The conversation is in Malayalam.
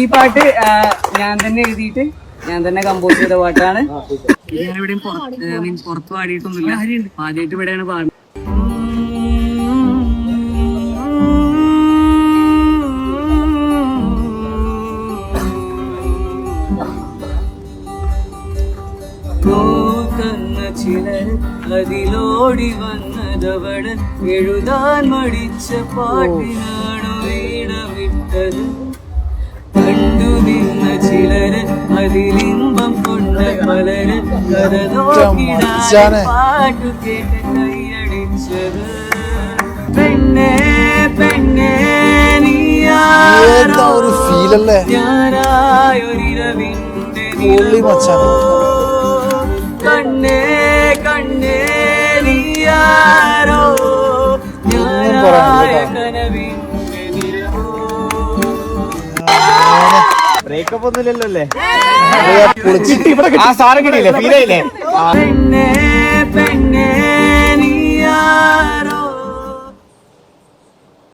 ഈ പാട്ട് ഞാൻ തന്നെ എഴുതിയിട്ട് ഞാൻ തന്നെ കമ്പോസ് ചെയ്ത പാട്ടാണ്. ഞാനിവിടെയും പുറത്ത് പാടിയിട്ടൊന്നുമില്ല, ആദ്യമായിട്ട് ഇവിടെയാണ് പാടുന്നത്. ചിലർ അതിലോടി വന്നതവള് എഴുതാൻ മടിച്ച പാട്ടിനാണോ ഇടവിട്ടത്. കണ്ടു നിന്ന ചിലര് അതിലിമ്പം കൊണ്ട പലര് കഥ നോക്കിടാൻ പാട്ടു കേട്ട് കൈയടിച്ചത്. പെണ്ണേ പെണ്ണേ നീയാരോ ഞാനായൊരിരവിന്റെ കണ്ണേ കണ്ണേ നീയാരോ ഞാനായ കനവിന്റെ നിരവോ. ബ്രേക്കപ്പ് ഒന്നുമില്ലല്ലോ അല്ലേ? ആ സാറ് കിട്ടിയില്ലേ? ഫീലായില്ലേ? പെണ്ണേ